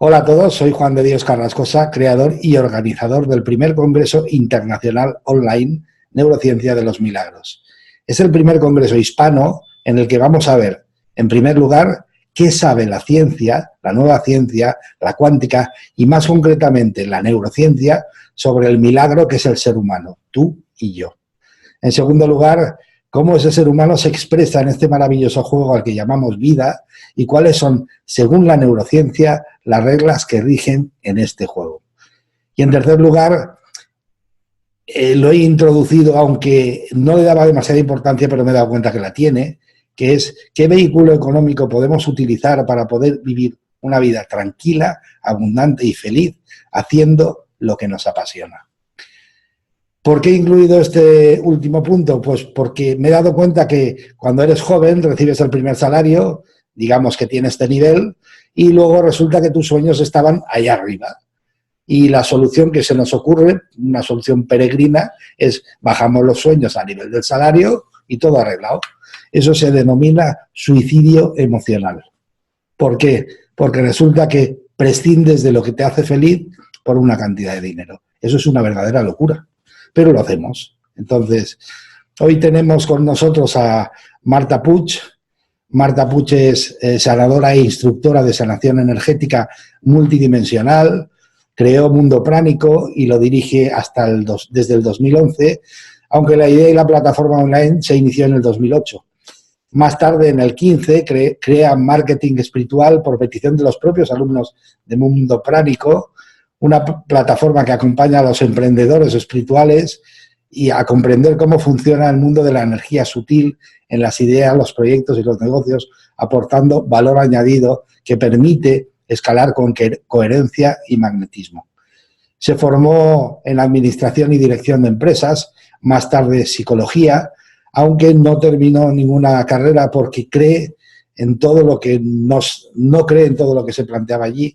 Hola a todos, soy Juan de Dios Carrascosa, creador y organizador del primer Congreso Internacional Online Neurociencia de los Milagros. Es el primer congreso hispano en el que vamos a ver, en primer lugar, qué sabe la ciencia, la nueva ciencia, la cuántica y más concretamente la neurociencia sobre el milagro que es el ser humano, tú y yo. En segundo lugar, cómo ese ser humano se expresa en este maravilloso juego al que llamamos vida y cuáles son, según la neurociencia, las reglas que rigen en este juego. Y en tercer lugar, lo he introducido, aunque no le daba demasiada importancia, pero me he dado cuenta que la tiene, que es qué vehículo económico podemos utilizar para poder vivir una vida tranquila, abundante y feliz, haciendo lo que nos apasiona. ¿Por qué he incluido este último punto? Pues porque me he dado cuenta que cuando eres joven recibes el primer salario, digamos que tienes este nivel, y luego resulta que tus sueños estaban allá arriba. Y la solución que se nos ocurre, una solución peregrina, es bajamos los sueños a nivel del salario y todo arreglado. Eso se denomina suicidio emocional. ¿Por qué? Porque resulta que prescindes de lo que te hace feliz por una cantidad de dinero. Eso es una verdadera locura, pero lo hacemos. Entonces, hoy tenemos con nosotros a Marta Puig. Marta Puig es sanadora e instructora de sanación energética multidimensional, creó Mundo Pránico y lo dirige desde el 2011, aunque la idea y la plataforma online se inició en el 2008. Más tarde, en el 15, crea Marketing Espiritual por petición de los propios alumnos de Mundo Pránico, una plataforma que acompaña a los emprendedores espirituales y a comprender cómo funciona el mundo de la energía sutil en las ideas, los proyectos y los negocios, aportando valor añadido que permite escalar con coherencia y magnetismo. Se formó en Administración y Dirección de Empresas, más tarde Psicología, aunque no terminó ninguna carrera porque cree en todo lo que no cree en todo lo que se planteaba allí,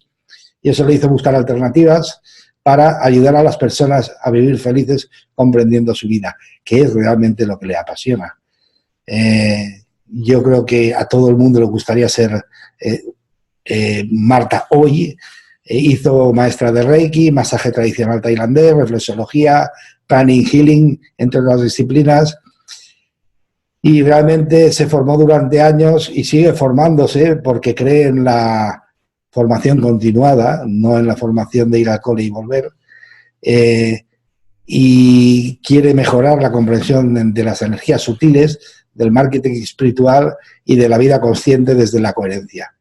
y eso le hizo buscar alternativas para ayudar a las personas a vivir felices comprendiendo su vida, que es realmente lo que le apasiona. Yo creo que a todo el mundo le gustaría ser Marta hoy. Hizo maestra de Reiki, masaje tradicional tailandés, reflexología, planning healing, entre otras disciplinas, y realmente se formó durante años y sigue formándose porque cree en la formación continuada, no en la formación de ir al cole y volver, y quiere mejorar la comprensión de las energías sutiles, del marketing espiritual y de la vida consciente desde la coherencia.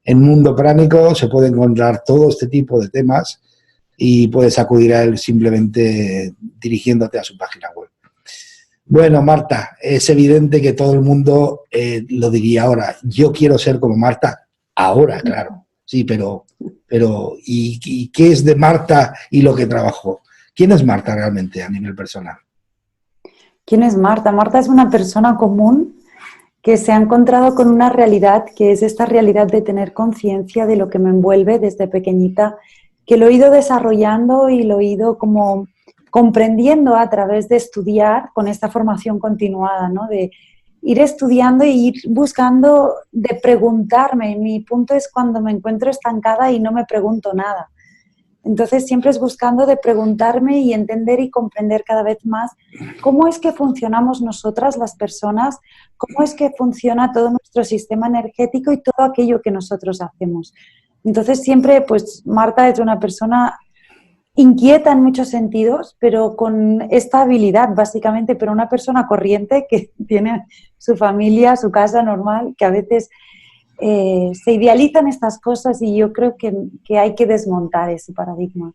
En Mundo Pránico se puede encontrar todo este tipo de temas y puedes acudir a él simplemente dirigiéndote a su página web. Bueno, Marta, es evidente que todo el mundo lo diría ahora. Yo quiero ser como Marta ahora, claro. Sí, pero ¿y qué es de Marta y lo que trabajó? ¿Quién es Marta realmente a nivel personal? ¿Quién es Marta? Marta es una persona común que se ha encontrado con una realidad que es esta realidad de tener conciencia de lo que me envuelve desde pequeñita, que lo he ido desarrollando y lo he ido como comprendiendo a través de estudiar con esta formación continuada, ¿no? De ir estudiando e ir buscando, de preguntarme. Mi punto es cuando me encuentro estancada y no me pregunto nada. Entonces siempre es buscando de preguntarme y entender y comprender cada vez más cómo es que funcionamos nosotras las personas, cómo es que funciona todo nuestro sistema energético y todo aquello que nosotros hacemos. Entonces siempre, pues Marta es una persona inquieta en muchos sentidos, pero con esta habilidad básicamente, pero una persona corriente que tiene su familia, su casa normal, que a veces se idealizan estas cosas y yo creo que hay que desmontar ese paradigma.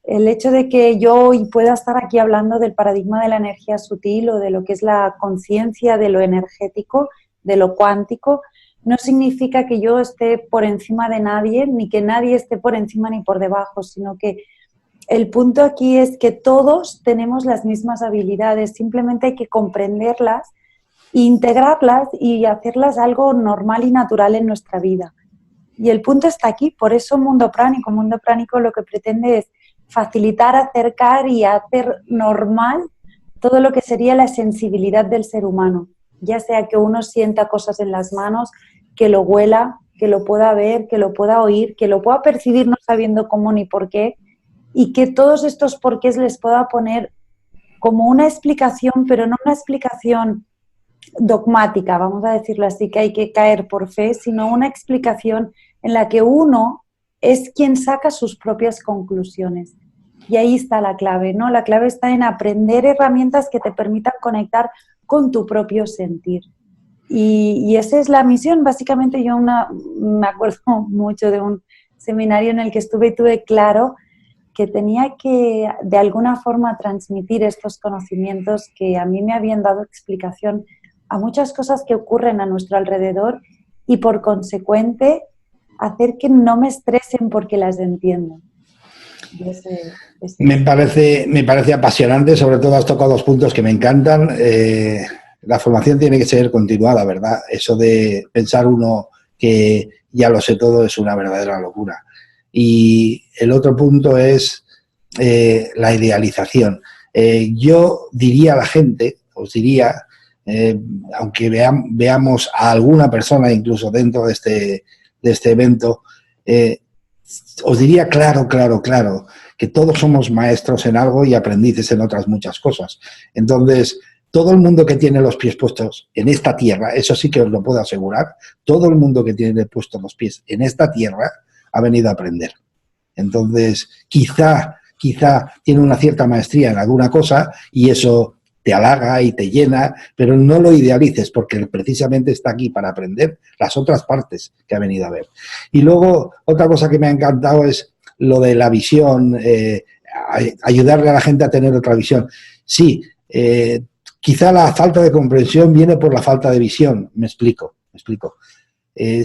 El hecho de que yo hoy pueda estar aquí hablando del paradigma de la energía sutil o de lo que es la conciencia de lo energético, de lo cuántico, no significa que yo esté por encima de nadie, ni que nadie esté por encima ni por debajo, sino que el punto aquí es que todos tenemos las mismas habilidades, simplemente hay que comprenderlas, integrarlas y hacerlas algo normal y natural en nuestra vida. Y el punto está aquí, por eso Mundo Pránico. Mundo Pránico lo que pretende es facilitar, acercar y hacer normal todo lo que sería la sensibilidad del ser humano. Ya sea que uno sienta cosas en las manos, que lo huela, que lo pueda ver, que lo pueda oír, que lo pueda percibir no sabiendo cómo ni por qué, y que todos estos porqués les pueda poner como una explicación, pero no una explicación dogmática, vamos a decirlo así, que hay que caer por fe, sino una explicación en la que uno es quien saca sus propias conclusiones. Y ahí está la clave, ¿no? La clave está en aprender herramientas que te permitan conectar con tu propio sentir. Y esa es la misión. Básicamente me acuerdo mucho de un seminario en el que estuve y tuve claro que tenía que de alguna forma transmitir estos conocimientos que a mí me habían dado explicación a muchas cosas que ocurren a nuestro alrededor y por consecuente hacer que no me estresen porque las entiendo. Me parece apasionante, sobre todo has tocado dos puntos que me encantan. La formación tiene que ser continuada, ¿verdad? Eso de pensar uno que ya lo sé todo es una verdadera locura. Y el otro punto es la idealización. Yo diría a la gente, os diría, aunque veamos a alguna persona incluso dentro de este evento, os diría claro, que todos somos maestros en algo y aprendices en otras muchas cosas. Entonces, todo el mundo que tiene los pies puestos en esta tierra, eso sí que os lo puedo asegurar, todo el mundo que tiene puestos los pies en esta tierra ha venido a aprender. Entonces, quizá tiene una cierta maestría en alguna cosa y eso te halaga y te llena, pero no lo idealices porque precisamente está aquí para aprender las otras partes que ha venido a ver. Y luego, otra cosa que me ha encantado es lo de la visión, ayudarle a la gente a tener otra visión. Sí, quizá la falta de comprensión viene por la falta de visión, me explico.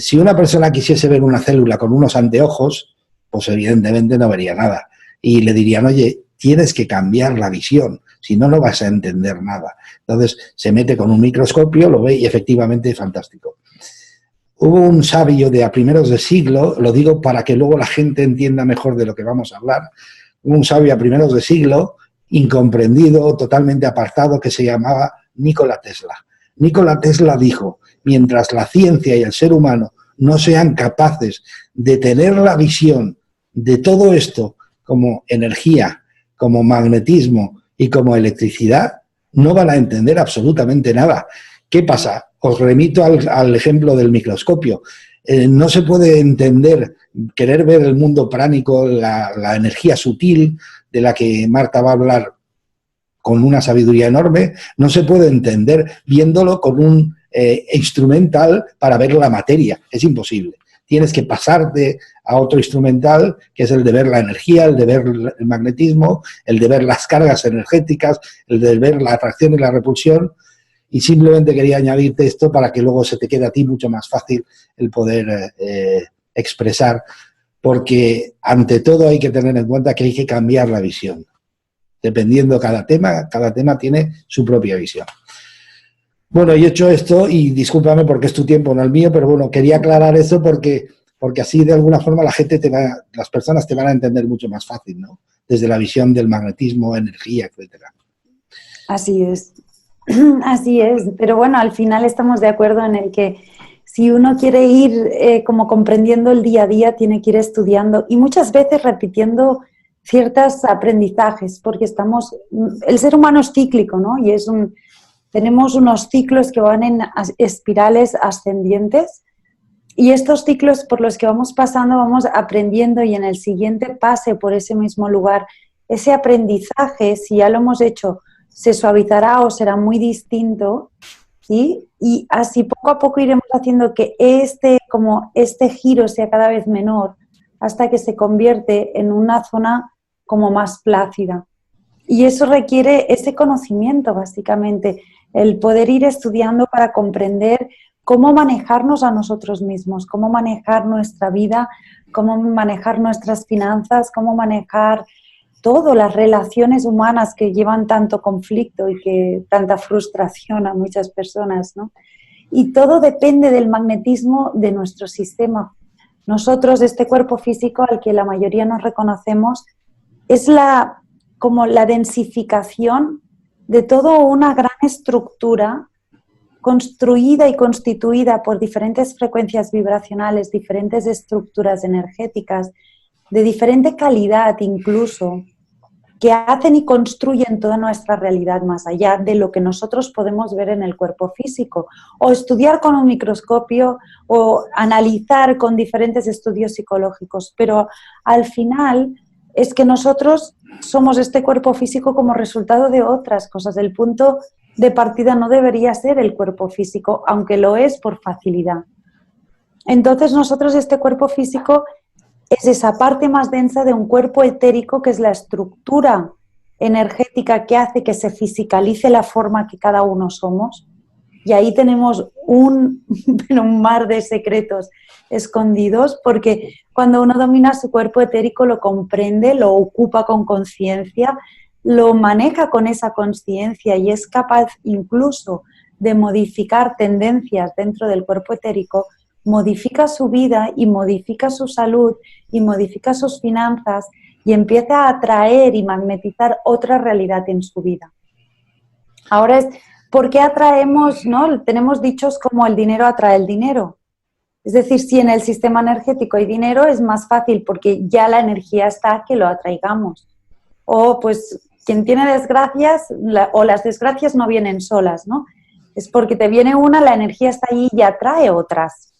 Si una persona quisiese ver una célula con unos anteojos, pues evidentemente no vería nada. Y le dirían, oye, tienes que cambiar la visión, si no, no vas a entender nada. Entonces se mete con un microscopio, lo ve y efectivamente es fantástico. Hubo un sabio de a primeros de siglo, lo digo para que luego la gente entienda mejor de lo que vamos a hablar, un sabio a primeros de siglo, incomprendido, totalmente apartado, que se llamaba Nikola Tesla. Nikola Tesla dijo, mientras la ciencia y el ser humano no sean capaces de tener la visión de todo esto como energía, como magnetismo y como electricidad, no van a entender absolutamente nada. ¿Qué pasa? Os remito al ejemplo del microscopio. No se puede entender, querer ver el mundo pránico, la energía sutil de la que Marta va a hablar con una sabiduría enorme, no se puede entender viéndolo con un instrumental para ver la materia. Es imposible. Tienes que pasarte a otro instrumental, que es el de ver la energía, el de ver el magnetismo, el de ver las cargas energéticas, el de ver la atracción y la repulsión. Y simplemente quería añadirte esto para que luego se te quede a ti mucho más fácil el poder expresar, porque ante todo hay que tener en cuenta que hay que cambiar la visión. Dependiendo cada tema tiene su propia visión. Bueno, y hecho esto, y discúlpame porque es tu tiempo, no el mío, pero bueno, quería aclarar eso porque así de alguna forma las personas te van a entender mucho más fácil, ¿no? Desde la visión del magnetismo, energía, etcétera. Así es. Así es, pero bueno, al final estamos de acuerdo en el que si uno quiere ir como comprendiendo el día a día, tiene que ir estudiando y muchas veces repitiendo ciertos aprendizajes, porque el ser humano es cíclico, ¿no? Y tenemos unos ciclos que van en espirales ascendientes y estos ciclos por los que vamos pasando vamos aprendiendo y en el siguiente pase por ese mismo lugar, ese aprendizaje, si ya lo hemos hecho, se suavizará o será muy distinto, ¿sí? Y así poco a poco iremos haciendo que este giro sea cada vez menor hasta que se convierte en una zona como más plácida. Y eso requiere ese conocimiento, básicamente, el poder ir estudiando para comprender cómo manejarnos a nosotros mismos, cómo manejar nuestra vida, cómo manejar nuestras finanzas, cómo manejar todo, las relaciones humanas que llevan tanto conflicto y que tanta frustración a muchas personas, ¿no? Y todo depende del magnetismo de nuestro sistema. Nosotros, este cuerpo físico al que la mayoría nos reconocemos, es como la densificación de toda una gran estructura construida y constituida por diferentes frecuencias vibracionales, diferentes estructuras energéticas, de diferente calidad incluso, que hacen y construyen toda nuestra realidad más allá de lo que nosotros podemos ver en el cuerpo físico, o estudiar con un microscopio, o analizar con diferentes estudios psicológicos. Pero al final es que nosotros somos este cuerpo físico como resultado de otras cosas. El punto de partida no debería ser el cuerpo físico, aunque lo es por facilidad. Entonces nosotros, este cuerpo físico es esa parte más densa de un cuerpo etérico, que es la estructura energética que hace que se fisicalice la forma que cada uno somos. Y ahí tenemos un mar de secretos escondidos, porque cuando uno domina su cuerpo etérico lo comprende, lo ocupa con conciencia, lo maneja con esa conciencia y es capaz incluso de modificar tendencias dentro del cuerpo etérico, modifica su vida y modifica su salud y modifica sus finanzas y empieza a atraer y magnetizar otra realidad en su vida. Ahora es, ¿por qué atraemos, no? Tenemos dichos como el dinero atrae el dinero. Es decir, si en el sistema energético hay dinero, es más fácil porque ya la energía está que lo atraigamos. O pues quien tiene desgracias, o las desgracias no vienen solas, ¿no? Es porque te viene una, la energía está ahí y atrae otras.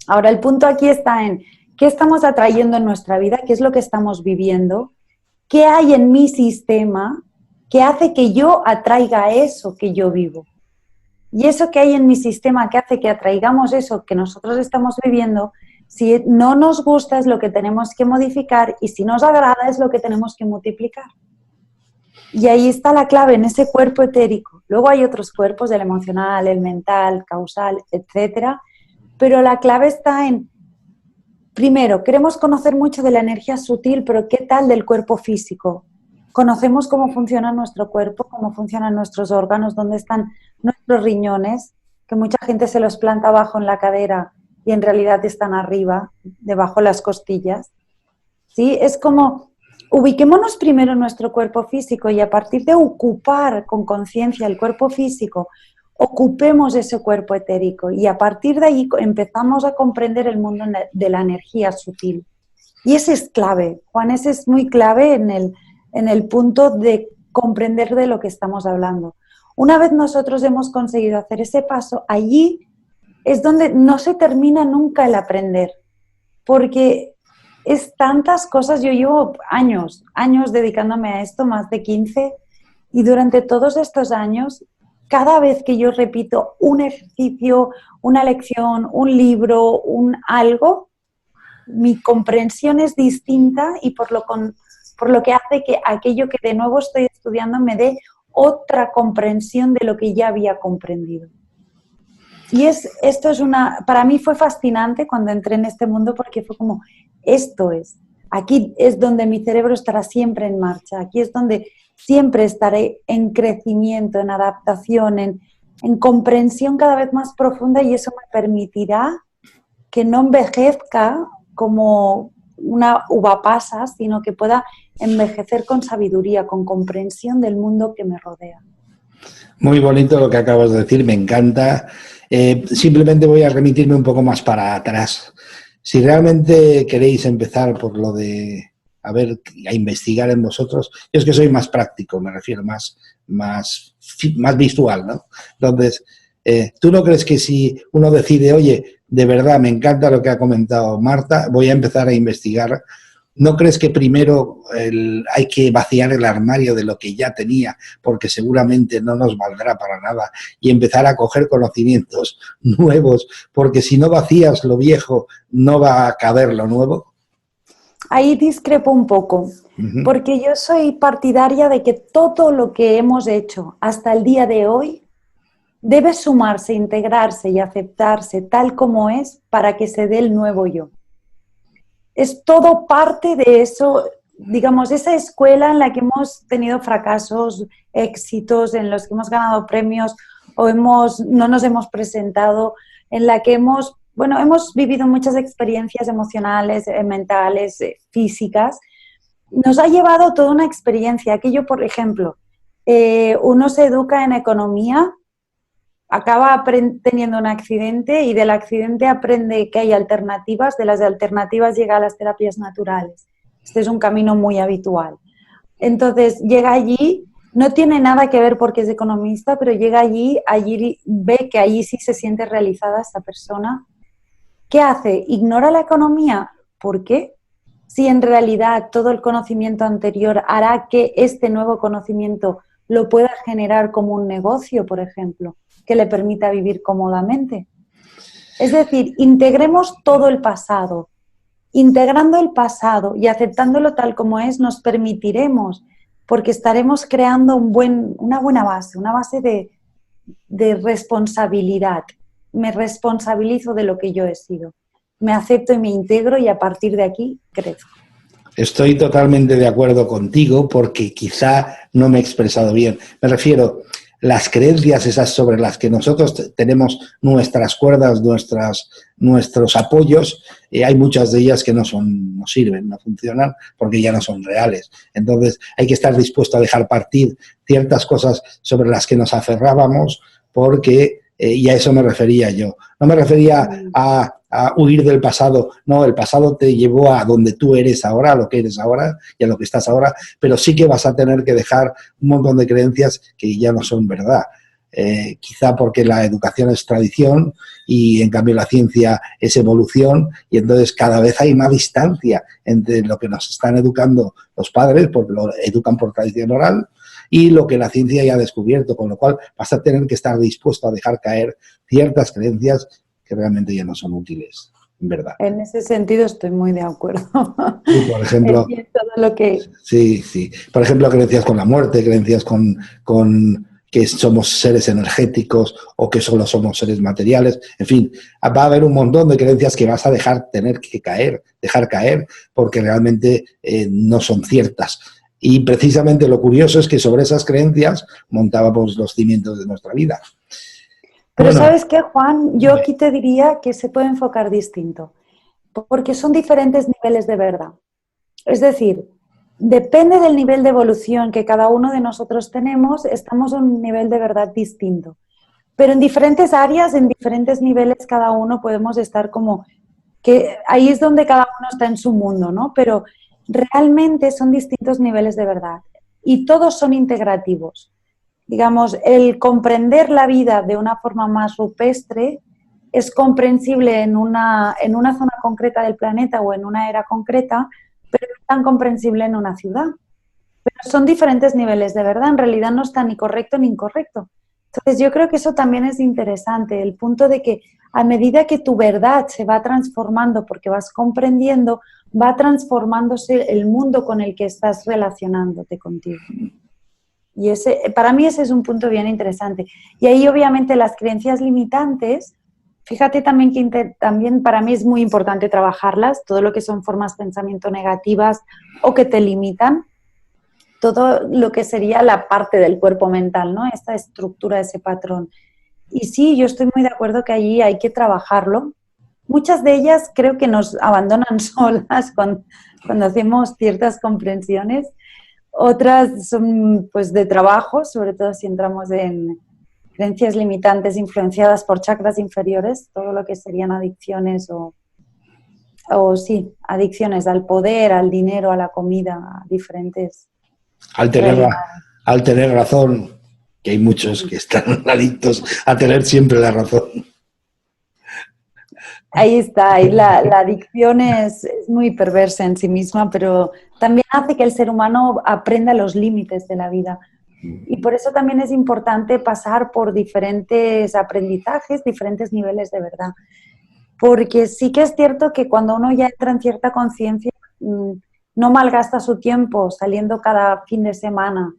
Ahora, el punto aquí está en qué estamos atrayendo en nuestra vida, qué es lo que estamos viviendo, qué hay en mi sistema que hace que yo atraiga eso que yo vivo. Y eso que hay en mi sistema que hace que atraigamos eso que nosotros estamos viviendo, si no nos gusta es lo que tenemos que modificar y si nos agrada es lo que tenemos que multiplicar. Y ahí está la clave, en ese cuerpo etérico. Luego hay otros cuerpos, el emocional, el mental, causal, etcétera. Pero la clave está en, primero, queremos conocer mucho de la energía sutil, pero ¿qué tal del cuerpo físico? Conocemos cómo funciona nuestro cuerpo, cómo funcionan nuestros órganos, dónde están nuestros riñones, que mucha gente se los planta abajo en la cadera y en realidad están arriba, debajo de las costillas. ¿Sí? Es como, ubiquémonos primero en nuestro cuerpo físico y a partir de ocupar con conciencia el cuerpo físico, ocupemos ese cuerpo etérico y a partir de ahí empezamos a comprender el mundo de la energía sutil. Y ese es clave, Juan, ese es muy clave en el punto de comprender de lo que estamos hablando. Una vez nosotros hemos conseguido hacer ese paso, allí es donde no se termina nunca el aprender, porque es tantas cosas. Yo llevo años dedicándome a esto, más de 15, y durante todos estos años, cada vez que yo repito un ejercicio, una lección, un libro, un algo, mi comprensión es distinta y por lo que hace que aquello que de nuevo estoy estudiando me dé otra comprensión de lo que ya había comprendido. Y para mí fue fascinante cuando entré en este mundo porque fue como, aquí es donde mi cerebro estará siempre en marcha, aquí es donde siempre estaré en crecimiento, en adaptación, en comprensión cada vez más profunda y eso me permitirá que no envejezca como una uva pasa, sino que pueda envejecer con sabiduría, con comprensión del mundo que me rodea. Muy bonito lo que acabas de decir, me encanta. Simplemente voy a remitirme un poco más para atrás. Si realmente queréis empezar por lo de a investigar en vosotros, yo es que soy más práctico, me refiero más visual, ¿no? Entonces, ¿tú no crees que si uno decide, oye, de verdad me encanta lo que ha comentado Marta, voy a empezar a investigar? ¿No crees que primero hay que vaciar el armario de lo que ya tenía, porque seguramente no nos valdrá para nada, y empezar a coger conocimientos nuevos, porque si no vacías lo viejo, no va a caber lo nuevo? Ahí discrepo un poco, porque yo soy partidaria de que todo lo que hemos hecho hasta el día de hoy debe sumarse, integrarse y aceptarse tal como es para que se dé el nuevo yo. Es todo parte de eso, digamos, esa escuela en la que hemos tenido fracasos, éxitos, en los que hemos ganado premios o no nos hemos presentado, en la que hemos vivido muchas experiencias emocionales, mentales, físicas. Nos ha llevado toda una experiencia. Aquello, por ejemplo, uno se educa en economía acaba teniendo un accidente y del accidente aprende que hay alternativas, de las alternativas llega a las terapias naturales. Este es un camino muy habitual. Entonces llega allí, no tiene nada que ver porque es economista, pero llega allí ve que allí sí se siente realizada esta persona. ¿Qué hace? ¿Ignora la economía? ¿Por qué? Si en realidad todo el conocimiento anterior hará que este nuevo conocimiento lo pueda generar como un negocio, por ejemplo, que le permita vivir cómodamente. Es decir, integremos todo el pasado. Integrando el pasado y aceptándolo tal como es, nos permitiremos, porque estaremos creando una buena base, una base de responsabilidad. Me responsabilizo de lo que yo he sido. Me acepto y me integro y a partir de aquí crezco. Estoy totalmente de acuerdo contigo porque quizá no me he expresado bien. Me refiero, las creencias esas sobre las que nosotros tenemos nuestras cuerdas, nuestros apoyos, hay muchas de ellas que no sirven, no funcionan porque ya no son reales. Entonces hay que estar dispuesto a dejar partir ciertas cosas sobre las que nos aferrábamos porque, y a eso me refería yo. No me refería a huir del pasado. No, el pasado te llevó a donde tú eres ahora, a lo que eres ahora y a lo que estás ahora, pero sí que vas a tener que dejar un montón de creencias que ya no son verdad. Quizá porque la educación es tradición y en cambio la ciencia es evolución y entonces cada vez hay más distancia entre lo que nos están educando los padres, porque lo educan por tradición oral, y lo que la ciencia ya ha descubierto, con lo cual vas a tener que estar dispuesto a dejar caer ciertas creencias que realmente ya no son útiles, en verdad. En ese sentido estoy muy de acuerdo. Sí, por ejemplo, todo lo que... sí. Por ejemplo, creencias con la muerte, creencias con que somos seres energéticos o que solo somos seres materiales. En fin, va a haber un montón de creencias que vas a dejar caer, porque realmente no son ciertas. Y precisamente lo curioso es que sobre esas creencias montábamos los cimientos de nuestra vida. Pero bueno, ¿sabes qué, Juan? Yo aquí te diría que se puede enfocar distinto, porque son diferentes niveles de verdad. Es decir, depende del nivel de evolución que cada uno de nosotros tenemos, estamos a un nivel de verdad distinto. Pero en diferentes áreas, en diferentes niveles, cada uno podemos estar como que ahí es donde cada uno está en su mundo, ¿no? Pero realmente son distintos niveles de verdad y todos son integrativos. Digamos, el comprender la vida de una forma más rupestre es comprensible en una zona concreta del planeta o en una era concreta, pero no es tan comprensible en una ciudad. Pero son diferentes niveles de verdad, en realidad no está ni correcto ni incorrecto. Entonces yo creo que eso también es interesante, el punto de que a medida que tu verdad se va transformando porque vas comprendiendo, va transformándose el mundo con el que estás relacionándote contigo. Y para mí ese es un punto bien interesante. Y ahí obviamente las creencias limitantes, fíjate también que también para mí es muy importante trabajarlas, todo lo que son formas de pensamiento negativas o que te limitan, todo lo que sería la parte del cuerpo mental, ¿no? Esta estructura, ese patrón. Y sí, yo estoy muy de acuerdo que allí hay que trabajarlo. Muchas de ellas creo que nos abandonan solas cuando hacemos ciertas comprensiones. Otras son pues de trabajo, sobre todo si entramos en creencias limitantes influenciadas por chakras inferiores, todo lo que serían adicciones o sí, adicciones al poder, al dinero, a la comida, a diferentes al tener razón, que hay muchos que están adictos a tener siempre la razón. Ahí está, ahí la adicción es muy perversa en sí misma, pero también hace que el ser humano aprenda los límites de la vida. Y por eso también es importante pasar por diferentes aprendizajes, diferentes niveles de verdad. Porque sí que es cierto que cuando uno ya entra en cierta conciencia, no malgasta su tiempo saliendo cada fin de semana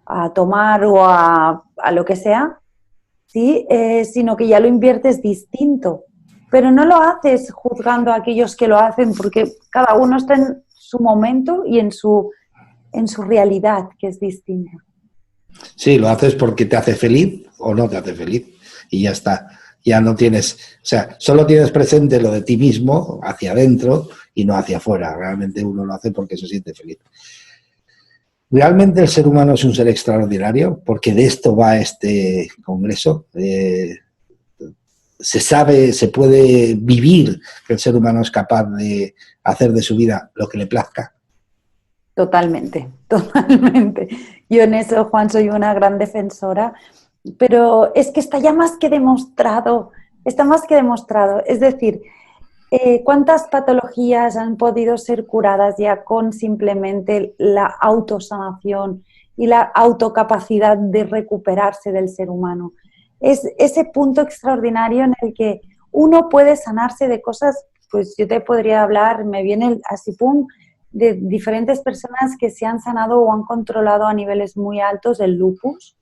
a tomar o a lo que sea, ¿sí? Sino que ya lo inviertes distinto. Pero no lo haces juzgando a aquellos que lo hacen, porque cada uno está en su momento y en su realidad, que es distinta. Sí, lo haces porque te hace feliz o no te hace feliz y ya está. Ya no tienes, o sea, solo tienes presente lo de ti mismo hacia adentro y no hacia afuera. Realmente uno lo hace porque se siente feliz. ¿Realmente el ser humano es un ser extraordinario? Porque de esto va este congreso. Se sabe, se puede vivir que el ser humano es capaz de hacer de su vida lo que le plazca. Totalmente, totalmente. Yo en eso, Juan, soy una gran defensora, pero es que está ya más que demostrado, está más que demostrado. Es decir, ¿cuántas patologías han podido ser curadas ya con simplemente la autosanación y la autocapacidad de recuperarse del ser humano? Es ese punto extraordinario en el que uno puede sanarse de cosas, pues yo te podría hablar, me viene así, pum, de diferentes personas que se han sanado o han controlado a niveles muy altos el lupus,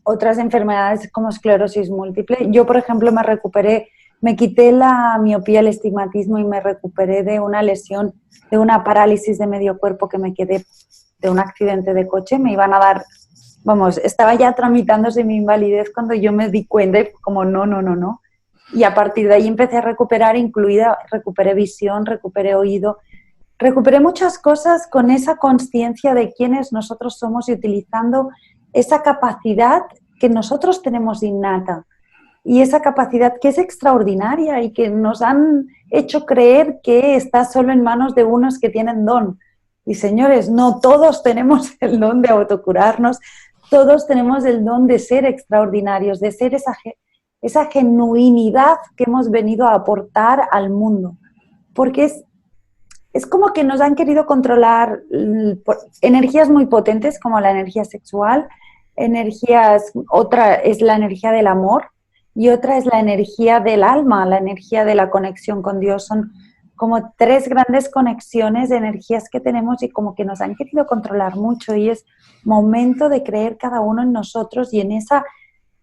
otras enfermedades como esclerosis múltiple. Yo, por ejemplo, me recuperé, me quité la miopía, el estigmatismo y me recuperé de una lesión, de una parálisis de medio cuerpo que me quedé de un accidente de coche. Me iban a dar, vamos, estaba ya tramitándose mi invalidez cuando yo me di cuenta y como no. Y a partir de ahí empecé a recuperar, recuperé visión, recuperé oído, recuperé muchas cosas con esa conciencia de quiénes nosotros somos y utilizando esa capacidad que nosotros tenemos innata y esa capacidad que es extraordinaria y que nos han hecho creer que está solo en manos de unos que tienen don. Y señores, no todos tenemos el don de autocurarnos, todos tenemos el don de ser extraordinarios, de ser esa genuinidad que hemos venido a aportar al mundo. Porque es como que nos han querido controlar energías muy potentes como la energía sexual, otra es la energía del amor y otra es la energía del alma, la energía de la conexión con Dios. Son como tres grandes conexiones de energías que tenemos y como que nos han querido controlar mucho y es momento de creer cada uno en nosotros y en esa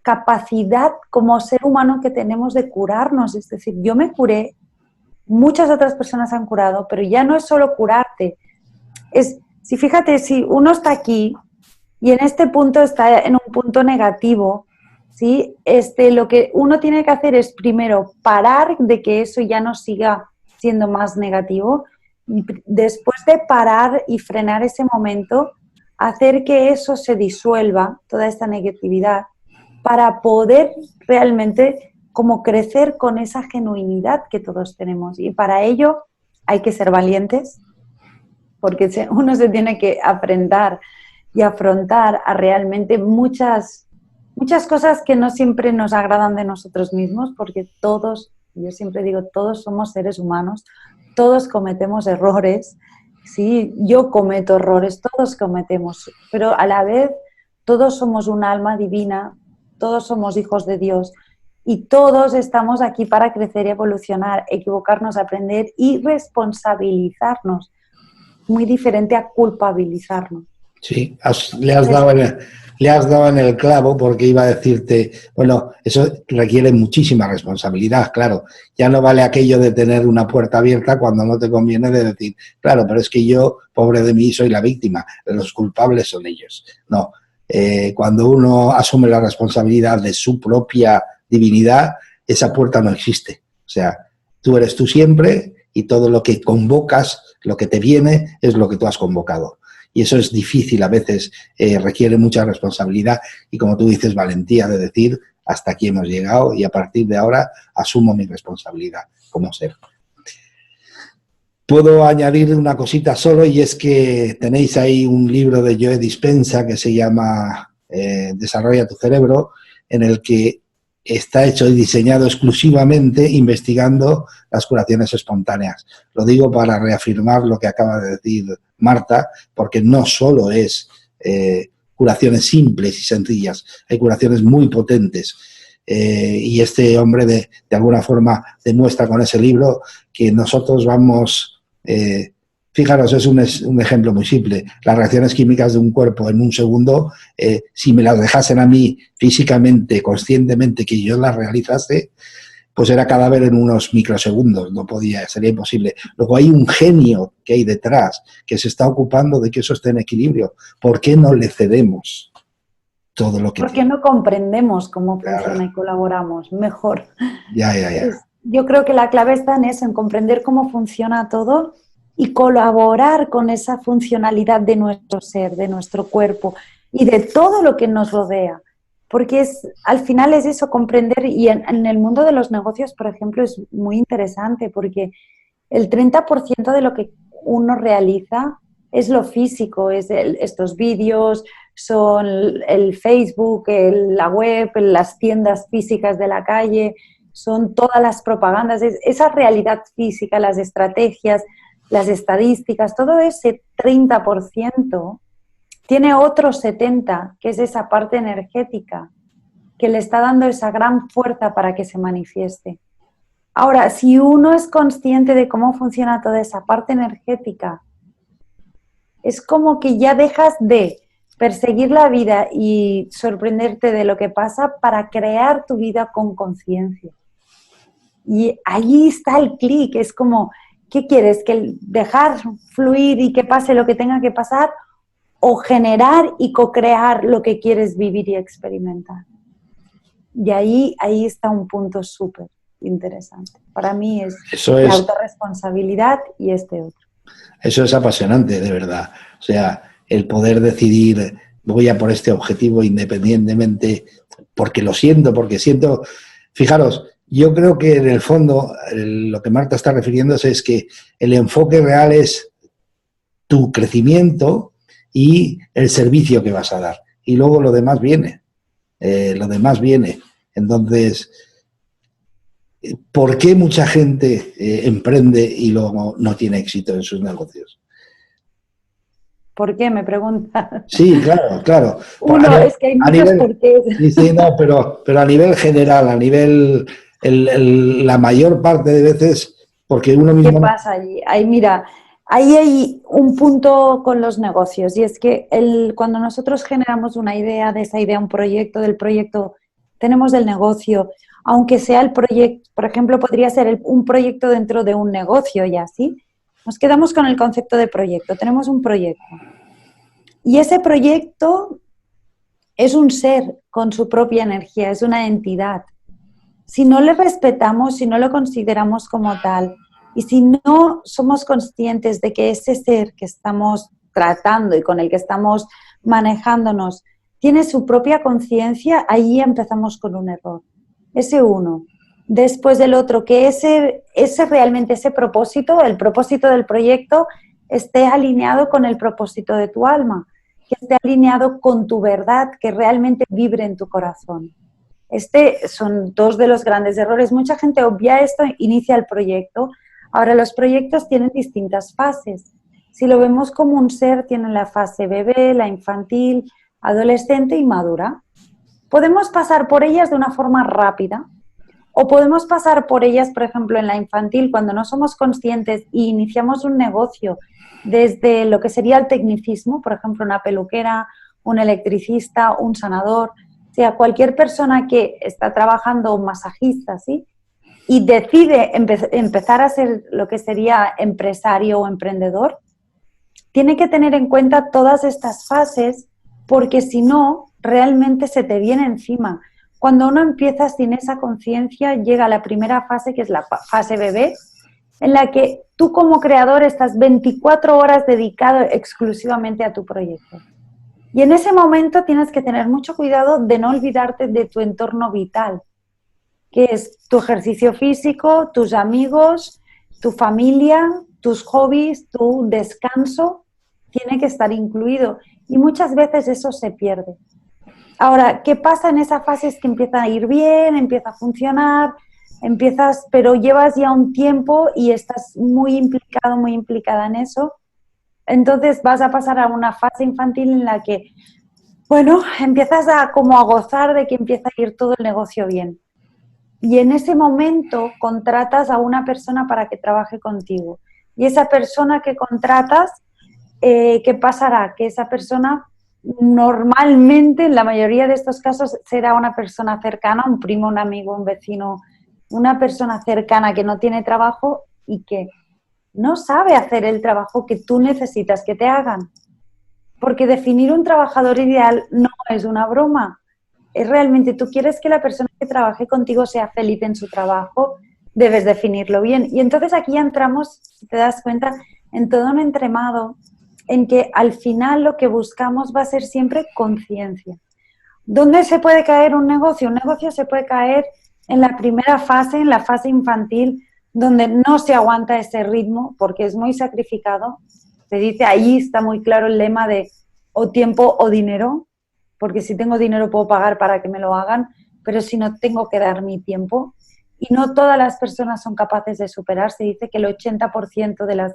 capacidad como ser humano que tenemos de curarnos. Es decir, yo me curé, muchas otras personas han curado, pero ya no es solo curarte. Si fíjate, si uno está aquí y en este punto está en un punto negativo, ¿sí? Lo que uno tiene que hacer es primero parar de que eso ya no siga siendo más negativo y después de parar y frenar ese momento, hacer que eso se disuelva, toda esta negatividad, para poder realmente como crecer con esa genuinidad que todos tenemos. Y para ello hay que ser valientes, porque uno se tiene que aprender y afrontar a realmente muchas cosas que no siempre nos agradan de nosotros mismos, porque todos, yo siempre digo, todos somos seres humanos, todos cometemos errores, sí, yo cometo errores, todos cometemos, pero a la vez todos somos un alma divina, todos somos hijos de Dios y todos estamos aquí para crecer y evolucionar, equivocarnos, aprender y responsabilizarnos. Muy diferente a culpabilizarnos. Sí, le has dado en el clavo porque iba a decirte, bueno, eso requiere muchísima responsabilidad, claro. Ya no vale aquello de tener una puerta abierta cuando no te conviene de decir, claro, pero es que yo, pobre de mí, soy la víctima, los culpables son ellos. No, cuando uno asume la responsabilidad de su propia divinidad, esa puerta no existe. O sea, tú eres tú siempre y todo lo que convocas, lo que te viene, es lo que tú has convocado. Y eso es difícil a veces, requiere mucha responsabilidad y, como tú dices, valentía de decir hasta aquí hemos llegado y a partir de ahora asumo mi responsabilidad como ser. Puedo añadir una cosita solo y es que tenéis ahí un libro de Joe Dispenza que se llama Desarrolla tu cerebro, en el que está hecho y diseñado exclusivamente investigando las curaciones espontáneas. Lo digo para reafirmar lo que acaba de decir Marta, porque no solo es curaciones simples y sencillas, hay curaciones muy potentes. Y este hombre de alguna forma demuestra con ese libro que nosotros vamos... fijaros, es un ejemplo muy simple. Las reacciones químicas de un cuerpo en un segundo, si me las dejasen a mí físicamente, conscientemente, que yo las realizase, pues era cadáver en unos microsegundos, no podía, sería imposible. Luego hay un genio que hay detrás, que se está ocupando de que eso esté en equilibrio. ¿Por qué no le cedemos todo lo que ¿Por qué tiene? no comprendemos cómo Claro. funciona y colaboramos mejor? Ya. Yo creo que la clave está en eso, en comprender cómo funciona todo y colaborar con esa funcionalidad de nuestro ser, de nuestro cuerpo y de todo lo que nos rodea. Porque al final es eso, comprender, y en el mundo de los negocios, por ejemplo, es muy interesante porque el 30% de lo que uno realiza es lo físico, es estos vídeos, son el Facebook, la web, las tiendas físicas de la calle, son todas las propagandas, esa realidad física, las estrategias, las estadísticas, todo ese 30% tiene otro 70%, que es esa parte energética, que le está dando esa gran fuerza para que se manifieste. Ahora, si uno es consciente de cómo funciona toda esa parte energética, es como que ya dejas de perseguir la vida y sorprenderte de lo que pasa para crear tu vida con conciencia. Y ahí está el clic, es como, ¿qué quieres? ¿Que dejar fluir y que pase lo que tenga que pasar? ¿O generar y co-crear lo que quieres vivir y experimentar? Y ahí está un punto súper interesante. Para mí es la autorresponsabilidad y este otro. Eso es apasionante, de verdad. O sea, el poder decidir, voy a por este objetivo independientemente, porque lo siento, porque siento... Fijaros, yo creo que en el fondo lo que Marta está refiriéndose es que el enfoque real es tu crecimiento y el servicio que vas a dar. Y luego lo demás viene. Entonces, ¿por qué mucha gente emprende y luego no tiene éxito en sus negocios? ¿Por qué? Me pregunta. Sí, claro. Es que hay muchos porqués. Sí, no, pero a nivel general, a nivel, la mayor parte de veces, porque uno mismo... ¿Qué pasa allí? Mira, ahí hay un punto con los negocios y es que cuando nosotros generamos una idea, de esa idea un proyecto, del proyecto tenemos el negocio, aunque sea el proyecto, por ejemplo, podría ser un proyecto dentro de un negocio y así, nos quedamos con el concepto de proyecto, tenemos un proyecto. Y ese proyecto es un ser con su propia energía, es una entidad. Si no le respetamos, si no lo consideramos como tal, y si no somos conscientes de que ese ser que estamos tratando y con el que estamos manejándonos tiene su propia conciencia, ahí empezamos con un error. Ese uno. Después del otro, que realmente ese propósito, el propósito del proyecto, esté alineado con el propósito de tu alma, que esté alineado con tu verdad, que realmente vibre en tu corazón. Son dos de los grandes errores. Mucha gente obvia esto, inicia el proyecto. Ahora, los proyectos tienen distintas fases. Si lo vemos como un ser, tiene la fase bebé, la infantil, adolescente y madura. Podemos pasar por ellas de una forma rápida o podemos pasar por ellas, por ejemplo, en la infantil, cuando no somos conscientes y iniciamos un negocio desde lo que sería el tecnicismo, por ejemplo, una peluquera, un electricista, un sanador, o sea, cualquier persona que está trabajando, un masajista, ¿sí? Y decide empezar a ser lo que sería empresario o emprendedor, tiene que tener en cuenta todas estas fases porque si no, realmente se te viene encima. Cuando uno empieza sin esa conciencia, llega a la primera fase, que es la fase bebé, en la que tú como creador estás 24 horas dedicado exclusivamente a tu proyecto. Y en ese momento tienes que tener mucho cuidado de no olvidarte de tu entorno vital, que es tu ejercicio físico, tus amigos, tu familia, tus hobbies, tu descanso, tiene que estar incluido. Y muchas veces eso se pierde. Ahora, ¿qué pasa en esa fase? Es que empieza a ir bien, empieza a funcionar, pero llevas ya un tiempo y estás muy implicado, muy implicada en eso. Entonces vas a pasar a una fase infantil en la que, bueno, empiezas a gozar de que empieza a ir todo el negocio bien. Y en ese momento contratas a una persona para que trabaje contigo. Y esa persona que contratas, ¿qué pasará? Que esa persona normalmente, en la mayoría de estos casos, será una persona cercana, un primo, un amigo, un vecino, una persona cercana que no tiene trabajo y que no sabe hacer el trabajo que tú necesitas que te hagan. Porque definir un trabajador ideal no es una broma. Es realmente, tú quieres que la persona que trabaje contigo sea feliz en su trabajo, debes definirlo bien. Y entonces aquí ya entramos, si te das cuenta, en todo un entramado en que al final lo que buscamos va a ser siempre conciencia. ¿Dónde se puede caer un negocio? Un negocio se puede caer en la primera fase, en la fase infantil, donde no se aguanta ese ritmo porque es muy sacrificado. Se dice, ahí está muy claro el lema de o tiempo o dinero, porque si tengo dinero puedo pagar para que me lo hagan, pero si no tengo que dar mi tiempo. Y no todas las personas son capaces de superar. Se dice que el 80% de las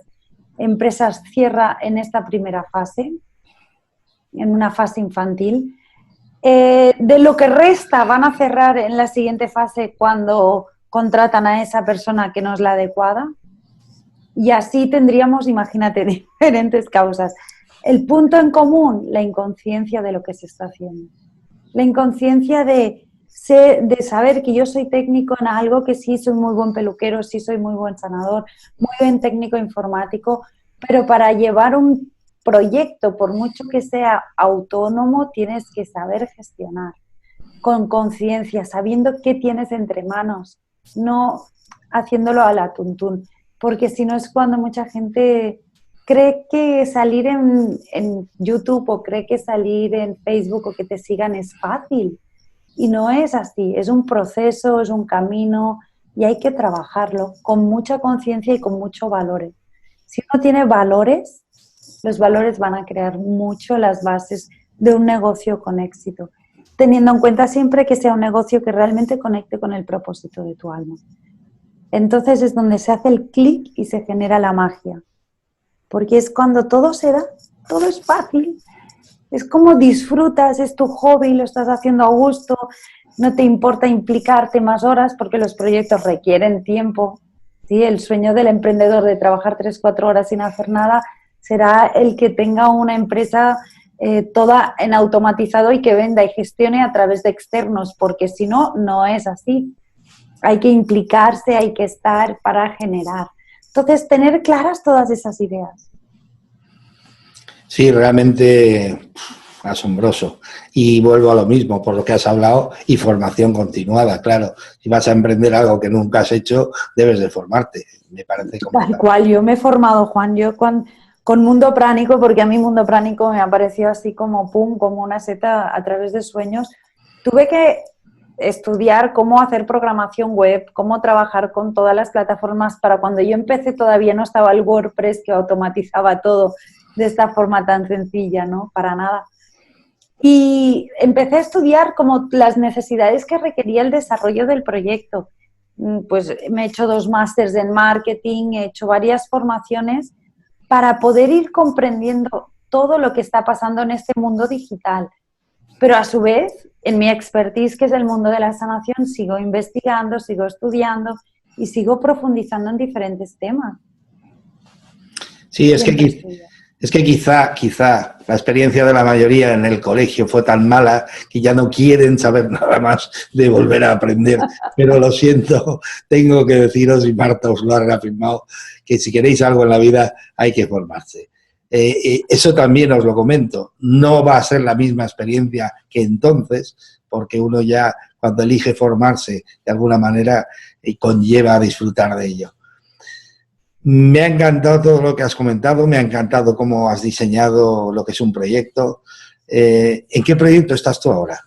empresas cierra en esta primera fase, en una fase infantil. De lo que resta van a cerrar en la siguiente fase cuando contratan a esa persona que no es la adecuada. Y así tendríamos, imagínate, diferentes causas. El punto en común, la inconsciencia de lo que se está haciendo. La inconsciencia de saber que yo soy técnico en algo, que sí soy muy buen peluquero, sí soy muy buen sanador, muy buen técnico informático, pero para llevar un proyecto, por mucho que sea autónomo, tienes que saber gestionar con conciencia, sabiendo qué tienes entre manos, no haciéndolo a la tuntún, porque si no es cuando mucha gente cree que salir en YouTube o cree que salir en Facebook o que te sigan es fácil. Y no es así, es un proceso, es un camino y hay que trabajarlo con mucha conciencia y con muchos valores. Si uno tiene valores, los valores van a crear mucho las bases de un negocio con éxito, teniendo en cuenta siempre que sea un negocio que realmente conecte con el propósito de tu alma. Entonces es donde se hace el clic y se genera la magia, porque es cuando todo se da, todo es fácil. Es como disfrutas, es tu hobby, lo estás haciendo a gusto, no te importa implicarte más horas porque los proyectos requieren tiempo. ¿Sí? El sueño del emprendedor de trabajar 3-4 horas sin hacer nada será el que tenga una empresa toda en automatizado y que venda y gestione a través de externos, porque si no, no es así. Hay que implicarse, hay que estar para generar. Entonces, tener claras todas esas ideas. Sí, realmente asombroso. Y vuelvo a lo mismo, por lo que has hablado, y formación continuada, claro. Si vas a emprender algo que nunca has hecho, debes de formarte. Me parece como... Tal cual, yo me he formado, Juan, yo con Mundo Pránico, porque a mí Mundo Pránico me apareció así como pum, como una seta a través de sueños. Tuve que estudiar cómo hacer programación web, cómo trabajar con todas las plataformas. Para cuando yo empecé todavía no estaba el WordPress que automatizaba todo de esta forma tan sencilla, ¿no? Para nada. Y empecé a estudiar como las necesidades que requería el desarrollo del proyecto. Pues me he hecho 2 másters en marketing, he hecho varias formaciones para poder ir comprendiendo todo lo que está pasando en este mundo digital. Pero a su vez, en mi expertise, que es el mundo de la sanación, sigo investigando, sigo estudiando y sigo profundizando en diferentes temas. Sí, es que quizá la experiencia de la mayoría en el colegio fue tan mala que ya no quieren saber nada más de volver a aprender. Pero lo siento, tengo que deciros, y Marta os lo ha reafirmado, que si queréis algo en la vida hay que formarse. Eso también os lo comento, no va a ser la misma experiencia que entonces, porque uno ya cuando elige formarse de alguna manera conlleva a disfrutar de ello. Me ha encantado todo lo que has comentado, me ha encantado cómo has diseñado lo que es un proyecto. ¿En qué proyecto estás tú ahora?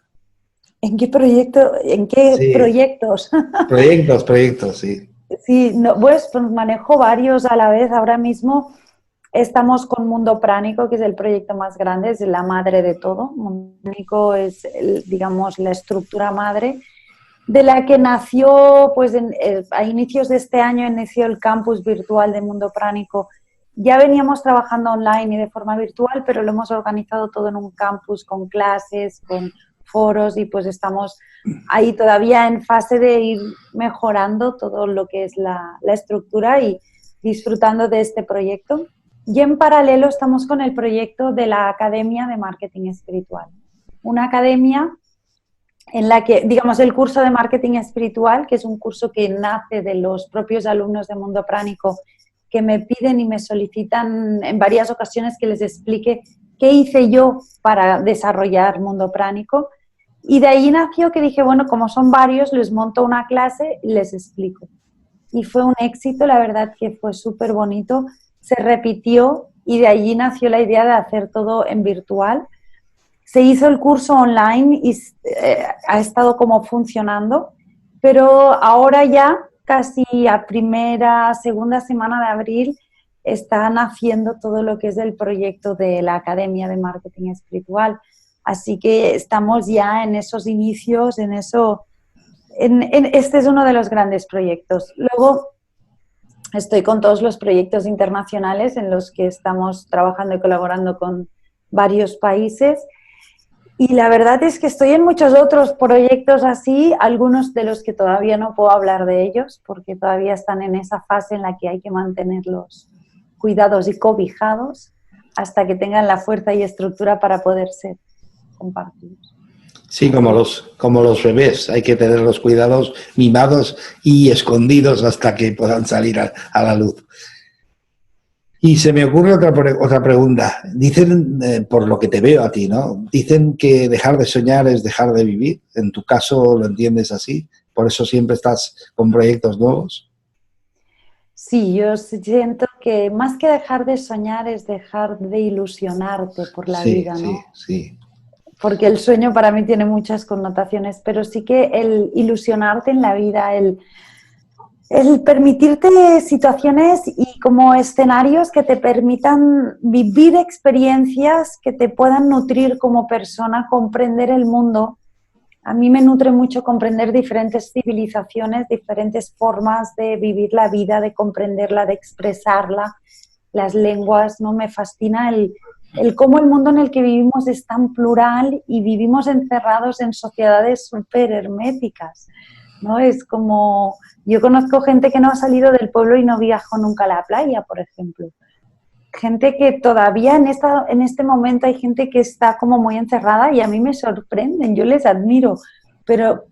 ¿En qué proyecto? ¿En qué Sí, proyectos? proyectos, sí. Sí, no, pues manejo varios a la vez. Ahora mismo estamos con Mundo Pránico, que es el proyecto más grande, es la madre de todo. Mundo Pránico es, digamos, la estructura madre de la que nació, pues a inicios de este año inició el campus virtual de Mundo Pránico. Ya veníamos trabajando online y de forma virtual, pero lo hemos organizado todo en un campus con clases, con foros y pues estamos ahí todavía en fase de ir mejorando todo lo que es la estructura y disfrutando de este proyecto. Y en paralelo estamos con el proyecto de la Academia de Marketing Espiritual. Una academia en la que, digamos, el curso de marketing espiritual, que es un curso que nace de los propios alumnos de Mundo Pránico, que me piden y me solicitan en varias ocasiones que les explique qué hice yo para desarrollar Mundo Pránico. Y de ahí nació que dije, bueno, como son varios, les monto una clase y les explico. Y fue un éxito, la verdad que fue súper bonito. se repitió y de allí nació la idea de hacer todo en virtual. Se hizo el curso online y ha estado como funcionando, pero ahora ya casi a primera, segunda semana de abril están haciendo todo lo que es el proyecto de la Academia de Marketing Espiritual. Así que estamos ya en esos inicios, este es uno de los grandes proyectos. Luego estoy con todos los proyectos internacionales en los que estamos trabajando y colaborando con varios países. Y la verdad es que estoy en muchos otros proyectos así, algunos de los que todavía no puedo hablar de ellos porque todavía están en esa fase en la que hay que mantenerlos cuidados y cobijados hasta que tengan la fuerza y estructura para poder ser compartidos. Sí, como los bebés, hay que tenerlos cuidados, mimados y escondidos hasta que puedan salir a la luz. Y se me ocurre otra pregunta. Dicen, por lo que te veo a ti, ¿no? Dicen que dejar de soñar es dejar de vivir. En tu caso lo entiendes así. Por eso siempre estás con proyectos nuevos. Sí, yo siento que más que dejar de soñar es dejar de ilusionarte por la vida, ¿no? Sí, sí. Porque el sueño para mí tiene muchas connotaciones, pero sí que el ilusionarte en la vida, el permitirte situaciones y como escenarios que te permitan vivir experiencias que te puedan nutrir como persona, comprender el mundo. A mí me nutre mucho comprender diferentes civilizaciones, diferentes formas de vivir la vida, de comprenderla, de expresarla, las lenguas, ¿no? Me fascina el cómo el mundo en el que vivimos es tan plural y vivimos encerrados en sociedades súper herméticas, ¿no? Es como, yo conozco gente que no ha salido del pueblo y no viajó nunca a la playa, por ejemplo. Gente que todavía en este momento hay gente que está como muy encerrada y a mí me sorprenden, yo les admiro, pero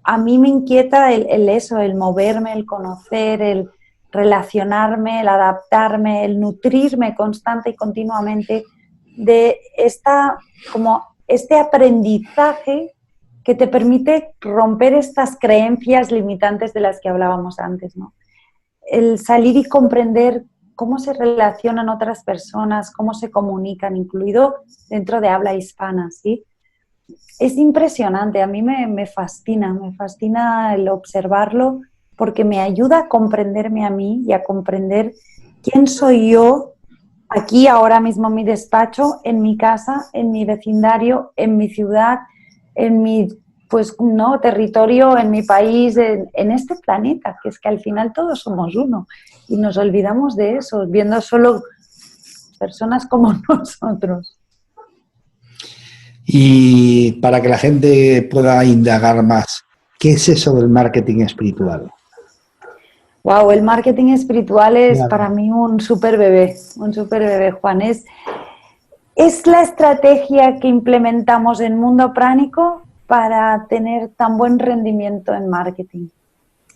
a mí me inquieta el moverme, el conocer, el relacionarme, el adaptarme, el nutrirme constante y continuamente de este aprendizaje que te permite romper estas creencias limitantes de las que hablábamos antes, ¿no? El salir y comprender cómo se relacionan otras personas, cómo se comunican, incluido dentro de habla hispana, ¿sí? Es impresionante, a mí me fascina el observarlo porque me ayuda a comprenderme a mí y a comprender quién soy yo aquí, ahora mismo en mi despacho, en mi casa, en mi vecindario, en mi ciudad, en mi territorio, en mi país, en este planeta, que es que al final todos somos uno y nos olvidamos de eso, viendo solo personas como nosotros. Y para que la gente pueda indagar más, ¿qué es eso del marketing espiritual? Wow, el marketing espiritual es para mí un súper bebé, Juan. Es la estrategia que implementamos en Mundo Pránico para tener tan buen rendimiento en marketing.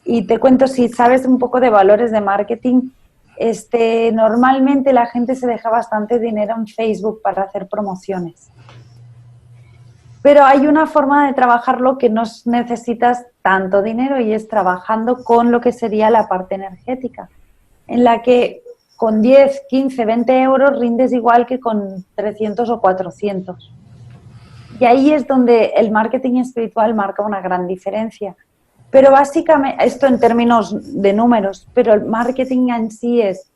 Y te cuento, si sabes un poco de valores de marketing, normalmente la gente se deja bastante dinero en Facebook para hacer promociones. Pero hay una forma de trabajarlo que no necesitas tanto dinero y es trabajando con lo que sería la parte energética, en la que con 10, 15, 20 euros rindes igual que con 300 o 400. Y ahí es donde el marketing espiritual marca una gran diferencia. Pero básicamente, esto en términos de números, pero el marketing en sí es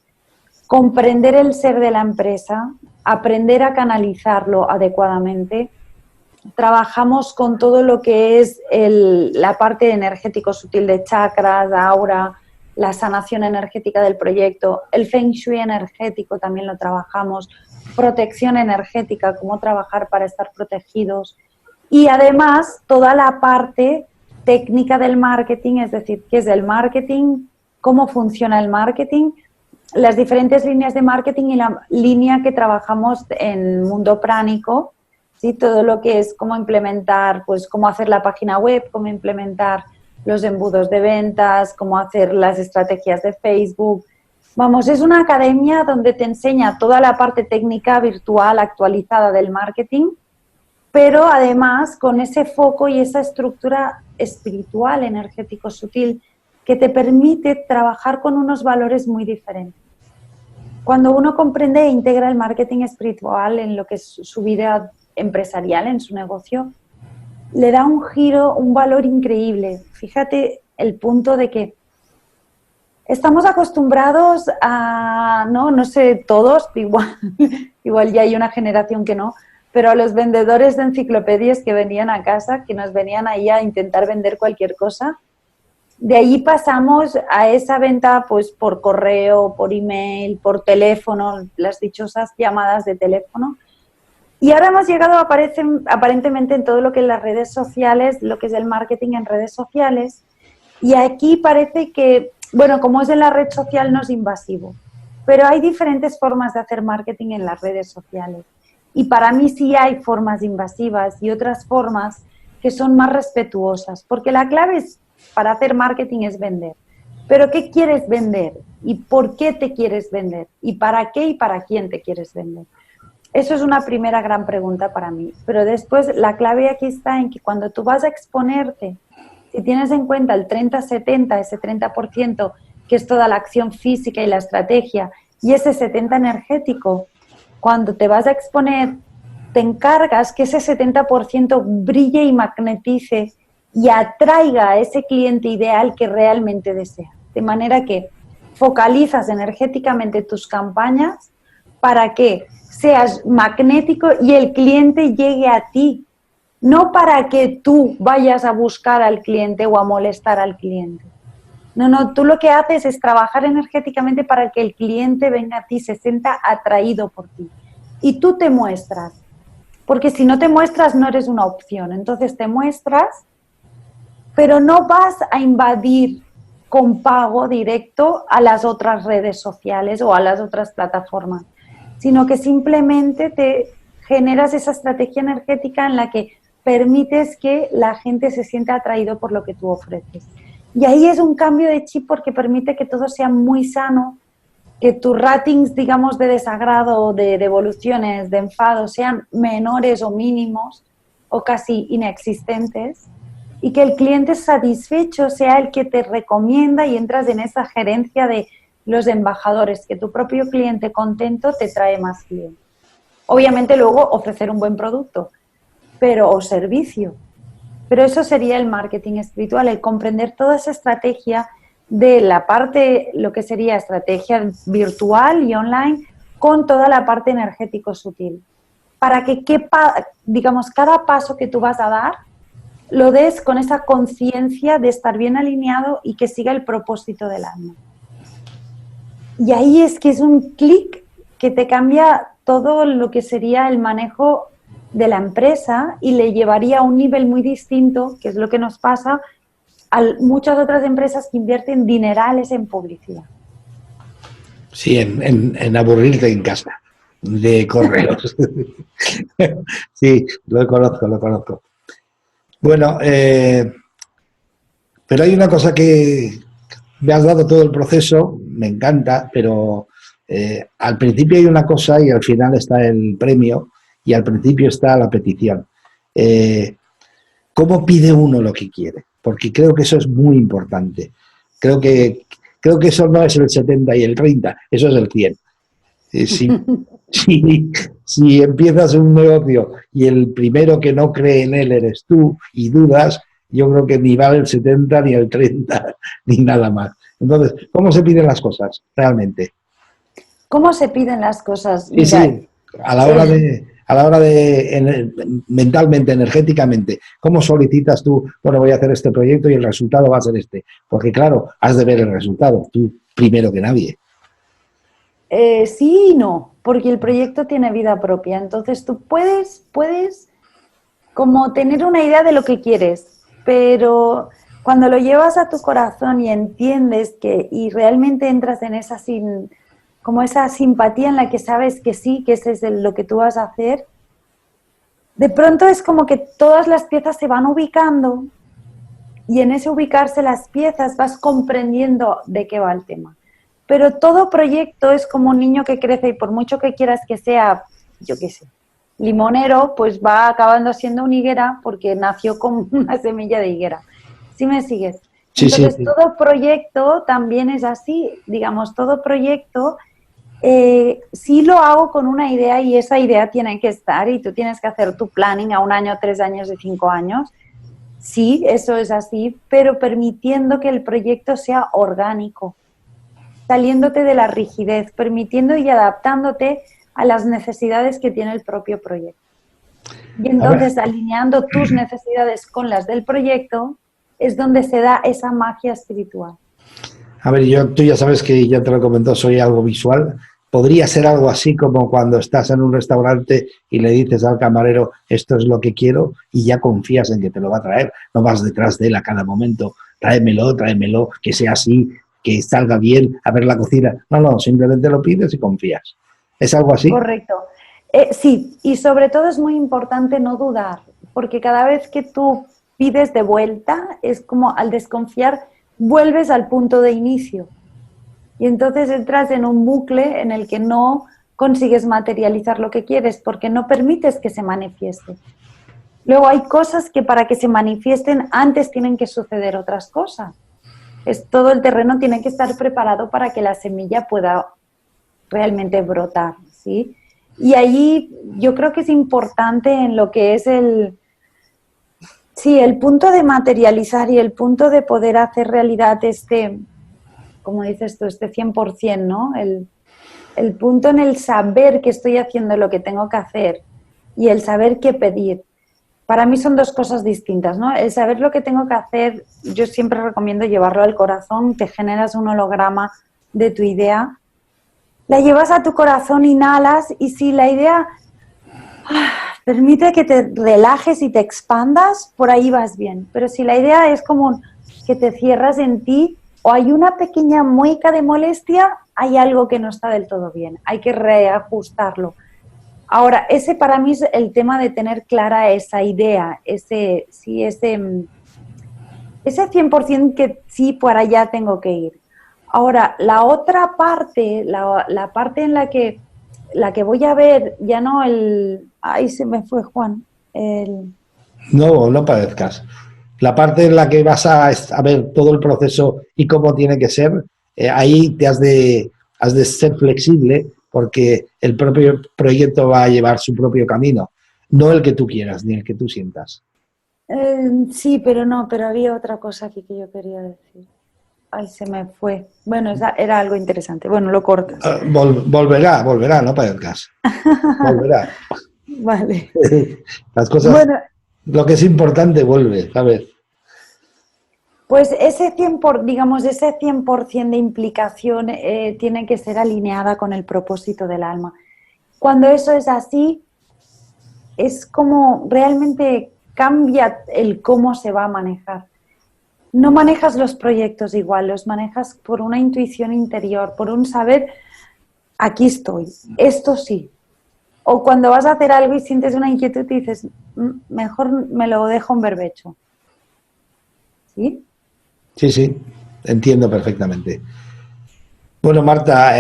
comprender el ser de la empresa, aprender a canalizarlo adecuadamente. Trabajamos con todo lo que es la parte energético sutil de chakras, aura, la sanación energética del proyecto, el feng shui energético también lo trabajamos, protección energética, cómo trabajar para estar protegidos y además toda la parte técnica del marketing, es decir, qué es el marketing, cómo funciona el marketing, las diferentes líneas de marketing y la línea que trabajamos en Mundo Pránico, ¿sí? Todo lo que es cómo implementar, pues cómo hacer la página web, cómo implementar los embudos de ventas, cómo hacer las estrategias de Facebook. Vamos, es una academia donde te enseña toda la parte técnica virtual actualizada del marketing, pero además con ese foco y esa estructura espiritual, energético sutil, que te permite trabajar con unos valores muy diferentes. Cuando uno comprende e integra el marketing espiritual en lo que es su vida empresarial, en su negocio, le da un giro, un valor increíble. Fíjate el punto de que estamos acostumbrados a, no sé, todos, igual ya hay una generación que no, pero a los vendedores de enciclopedias que venían a casa, que nos venían ahí a intentar vender cualquier cosa. De ahí pasamos a esa venta pues por correo, por email, por teléfono, las dichosas llamadas de teléfono. Y ahora hemos llegado aparentemente en todo lo que es las redes sociales, lo que es el marketing en redes sociales. Y aquí parece que, bueno, como es en la red social no es invasivo, pero hay diferentes formas de hacer marketing en las redes sociales. Y para mí sí hay formas invasivas y otras formas que son más respetuosas, porque la clave para hacer marketing es vender. Pero ¿qué quieres vender? ¿Y por qué te quieres vender? ¿Y para qué y para quién te quieres vender? Eso es una primera gran pregunta para mí. Pero después la clave aquí está en que cuando tú vas a exponerte, si tienes en cuenta el 30-70, ese 30% que es toda la acción física y la estrategia, y ese 70% energético, cuando te vas a exponer, te encargas que ese 70% brille y magnetice y atraiga a ese cliente ideal que realmente desea. De manera que focalizas energéticamente tus campañas para que seas magnético y el cliente llegue a ti, no para que tú vayas a buscar al cliente o a molestar al cliente. No, tú lo que haces es trabajar energéticamente para que el cliente venga a ti, se sienta atraído por ti. Y tú te muestras, porque si no te muestras no eres una opción. Entonces te muestras, pero no vas a invadir con pago directo a las otras redes sociales o a las otras plataformas, sino que simplemente te generas esa estrategia energética en la que permites que la gente se sienta atraído por lo que tú ofreces. Y ahí es un cambio de chip porque permite que todo sea muy sano, que tus ratings, digamos, de desagrado, de devoluciones, de enfado, sean menores o mínimos o casi inexistentes, y que el cliente satisfecho sea el que te recomienda y entras en esa gerencia de los embajadores, que tu propio cliente contento te trae más clientes. Obviamente luego ofrecer un buen producto, o servicio. Pero eso sería el marketing espiritual, el comprender toda esa estrategia de la parte, lo que sería estrategia virtual y online, con toda la parte energético sutil. Para que digamos, cada paso que tú vas a dar, lo des con esa conciencia de estar bien alineado y que siga el propósito del alma. Y ahí es que es un clic que te cambia todo lo que sería el manejo de la empresa y le llevaría a un nivel muy distinto, que es lo que nos pasa a muchas otras empresas que invierten dinerales en publicidad. Sí, en aburrirte en casa, de correos. Sí, lo conozco. Bueno, pero hay una cosa que me has dado todo el proceso, me encanta, pero al principio hay una cosa y al final está el premio y al principio está la petición. ¿Cómo pide uno lo que quiere? Porque creo que eso es muy importante. Creo que eso no es el 70 y el 30, eso es el 100. Si empiezas un negocio y el primero que no cree en él eres tú y dudas, yo creo que ni vale el 70 ni el 30 ni nada más. Entonces, ¿cómo se piden las cosas realmente? ¿Cómo se piden las cosas? Sí, sí, a la hora de mentalmente, energéticamente, ¿cómo solicitas tú, bueno, voy a hacer este proyecto y el resultado va a ser este? Porque claro, has de ver el resultado, tú primero que nadie. Sí y no, porque el proyecto tiene vida propia. Entonces tú puedes como tener una idea de lo que quieres, pero cuando lo llevas a tu corazón y entiendes que y realmente entras en como esa simpatía en la que sabes que sí, que ese es lo que tú vas a hacer, de pronto es como que todas las piezas se van ubicando y en ese ubicarse las piezas vas comprendiendo de qué va el tema. Pero todo proyecto es como un niño que crece y por mucho que quieras que sea, yo qué sé, limonero, pues va acabando siendo una higuera porque nació con una semilla de higuera. ¿Sí me sigues? Sí, Entonces, sí. todo proyecto también es así, digamos, todo proyecto Sí lo hago con una idea y esa idea tiene que estar y tú tienes que hacer tu planning a 1 año, 3 años y 5 años. Sí, eso es así, pero permitiendo que el proyecto sea orgánico, saliéndote de la rigidez, permitiendo y adaptándote a las necesidades que tiene el propio proyecto. Y A ver, entonces, alineando tus necesidades con las del proyecto, es donde se da esa magia espiritual. tú ya sabes que ya te lo comentó, soy algo visual. Podría ser algo así como cuando estás en un restaurante y le dices al camarero, esto es lo que quiero, y ya confías en que te lo va a traer. No vas detrás de él a cada momento, tráemelo, que sea así, que salga bien, a ver la cocina. No, no, simplemente lo pides y confías. ¿Es algo así? Correcto. Sí, y sobre todo es muy importante no dudar, porque cada vez que tú pides de vuelta, es como al desconfiar, vuelves al punto de inicio. Y entonces entras en un bucle en el que no consigues materializar lo que quieres porque no permites que se manifieste. Luego hay cosas que para que se manifiesten antes tienen que suceder otras cosas. Todo el terreno tiene que estar preparado para que la semilla pueda realmente brotar, ¿sí? Y ahí yo creo que es importante en lo que es el punto de materializar y el punto de poder hacer realidad como dices tú, 100%, ¿no? El punto en el saber que estoy haciendo lo que tengo que hacer y el saber qué pedir. Para mí son dos cosas distintas, ¿no? El saber lo que tengo que hacer, yo siempre recomiendo llevarlo al corazón, te generas un holograma de tu idea, la llevas a tu corazón, inhalas y si la idea permite que te relajes y te expandas, por ahí vas bien. Pero si la idea es como que te cierras en ti o hay una pequeña mueca de molestia, hay algo que no está del todo bien, hay que reajustarlo. Ahora, ese para mí es el tema de tener clara esa idea, ese 100% que sí, por allá tengo que ir. Ahora, la otra parte, la parte en la que voy a ver, ya no ay, se me fue Juan, No, no parezcas. La parte en la que vas a ver todo el proceso y cómo tiene que ser, ahí has de ser flexible porque el propio proyecto va a llevar su propio camino, no el que tú quieras ni el que tú sientas. sí, pero no, pero había otra cosa aquí que yo quería decir. Ay, se me fue. Bueno, era algo interesante. Bueno, lo cortas. Volverá, no parezcas. Volverá. Vale. Las cosas, Bueno, lo que es importante vuelve, ¿sabes? pues digamos, ese 100% de implicación tiene que ser alineada con el propósito del alma. Cuando eso es así, es como realmente cambia el cómo se va a manejar. No manejas los proyectos igual, los manejas por una intuición interior, por un saber, aquí estoy, esto sí. O cuando vas a hacer algo y sientes una inquietud y dices, mejor me lo dejo en berbecho. ¿Sí? Sí, sí, entiendo perfectamente. Bueno, Marta,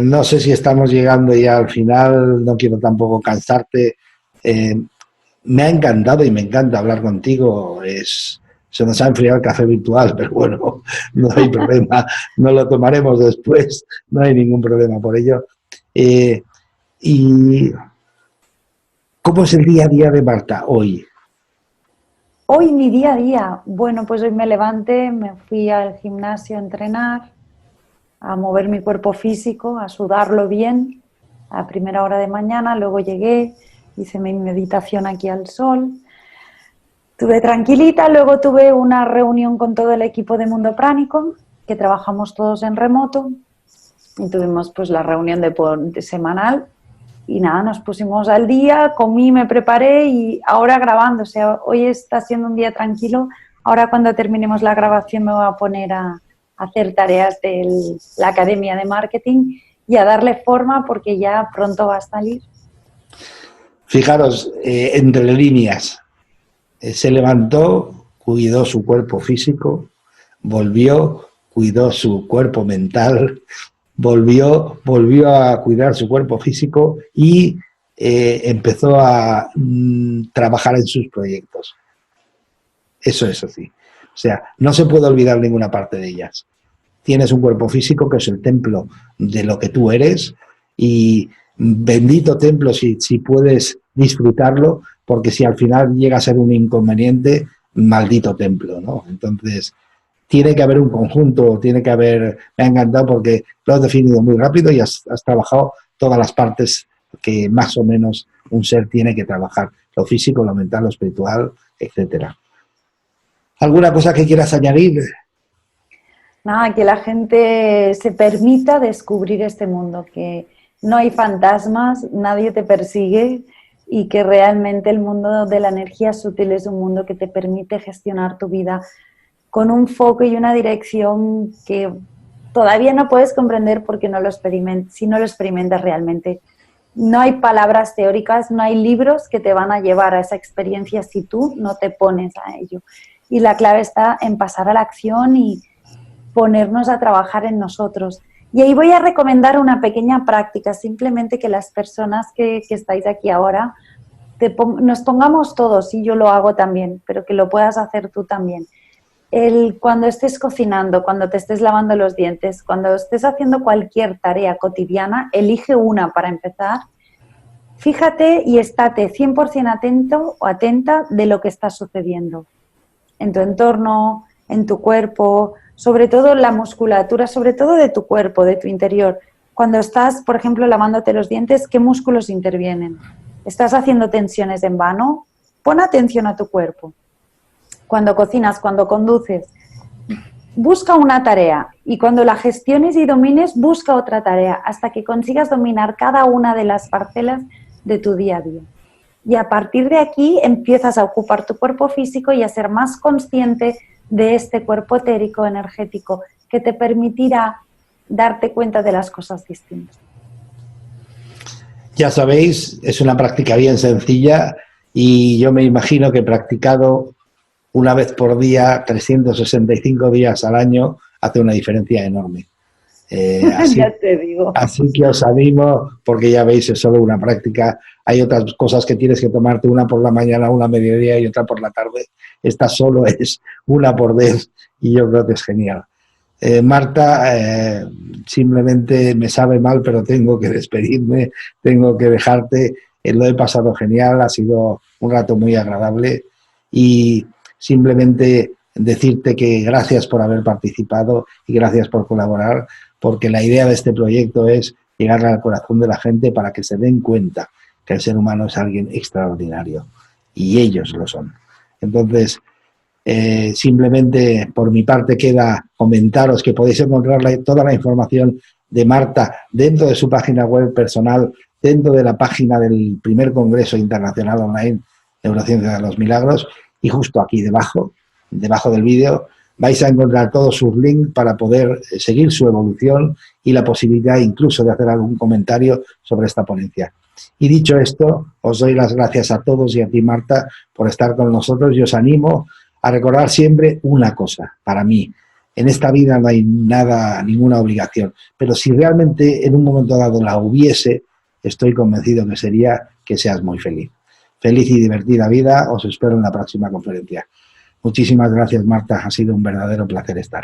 no sé si estamos llegando ya al final, no quiero tampoco cansarte. Eh, Me ha encantado y me encanta hablar contigo. Se nos ha enfriado el café virtual, pero bueno, no hay problema, no lo tomaremos después, no hay ningún problema por ello. Eh, ¿Y cómo es el día a día de Marta hoy? Hoy mi día a día, bueno, pues hoy me levanté, me fui al gimnasio a entrenar, a mover mi cuerpo físico, a sudarlo bien a primera hora de mañana, luego llegué, hice mi meditación aquí al sol, estuve tranquilita, luego tuve una reunión con todo el equipo de Mundo Pránico, que trabajamos todos en remoto, y tuvimos pues la reunión de semanal y nada, nos pusimos al día, comí, me preparé y ahora grabando, o sea, hoy está siendo un día tranquilo, ahora cuando terminemos la grabación me voy a poner a hacer tareas de la Academia de Marketing y a darle forma porque ya pronto va a salir. Fijaros, entre líneas, se levantó, cuidó su cuerpo físico, volvió, cuidó su cuerpo mental, volvió a cuidar su cuerpo físico y empezó a trabajar en sus proyectos. Eso es así. O sea, no se puede olvidar ninguna parte de ellas. Tienes un cuerpo físico que es el templo de lo que tú eres, y bendito templo si puedes disfrutarlo, porque si al final llega a ser un inconveniente, maldito templo, ¿no? Entonces, tiene que haber un conjunto, tiene que haber... Me ha encantado porque lo has definido muy rápido y has trabajado todas las partes que más o menos un ser tiene que trabajar, lo físico, lo mental, lo espiritual, etcétera. ¿Alguna cosa que quieras añadir? Nada, que la gente se permita descubrir este mundo, que no hay fantasmas, nadie te persigue y que realmente el mundo de la energía sutil es un mundo que te permite gestionar tu vida con un foco y una dirección que todavía no puedes comprender porque si no lo experimentas realmente. No hay palabras teóricas, no hay libros que te van a llevar a esa experiencia si tú no te pones a ello. Y la clave está en pasar a la acción y ponernos a trabajar en nosotros. Y ahí voy a recomendar una pequeña práctica, simplemente que las personas que estáis aquí ahora nos pongamos todos, y yo lo hago también, pero que lo puedas hacer tú también. Cuando estés cocinando, cuando te estés lavando los dientes, cuando estés haciendo cualquier tarea cotidiana, elige una para empezar. Fíjate y estate 100% atento o atenta de lo que está sucediendo en tu entorno, en tu cuerpo, sobre todo la musculatura, sobre todo de tu cuerpo, de tu interior. Cuando estás, por ejemplo, lavándote los dientes, ¿qué músculos intervienen? ¿Estás haciendo tensiones en vano? Pon atención a tu cuerpo. Cuando cocinas, cuando conduces, busca una tarea y cuando la gestiones y domines, busca otra tarea hasta que consigas dominar cada una de las parcelas de tu día a día. Y a partir de aquí empiezas a ocupar tu cuerpo físico y a ser más consciente de este cuerpo etérico, energético, que te permitirá darte cuenta de las cosas distintas. Ya sabéis, es una práctica bien sencilla y yo me imagino que practicado una vez por día, 365 días al año, hace una diferencia enorme. Ya te digo. Así que os animo, porque ya veis, es solo una práctica. Hay otras cosas que tienes que tomarte, una por la mañana, una a mediodía y otra por la tarde. Esta solo es una por vez y yo creo que es genial. Marta, simplemente me sabe mal, pero tengo que despedirme, tengo que dejarte. Lo he pasado genial, ha sido un rato muy agradable y simplemente decirte que gracias por haber participado y gracias por colaborar, porque la idea de este proyecto es llegar al corazón de la gente para que se den cuenta que el ser humano es alguien extraordinario y ellos lo son. Entonces, simplemente por mi parte queda comentaros que podéis encontrar toda la información de Marta dentro de su página web personal, dentro de la página del primer Congreso Internacional Online Neurociencia de los Milagros, y justo aquí debajo del vídeo vais a encontrar todos sus links para poder seguir su evolución y la posibilidad incluso de hacer algún comentario sobre esta ponencia. Y dicho esto, os doy las gracias a todos y a ti, Marta, por estar con nosotros y os animo a recordar siempre una cosa, para mí, en esta vida no hay nada, ninguna obligación, pero si realmente en un momento dado la hubiese, estoy convencido que sería que seas muy feliz. Feliz y divertida vida, os espero en la próxima conferencia. Muchísimas gracias, Marta, ha sido un verdadero placer estar.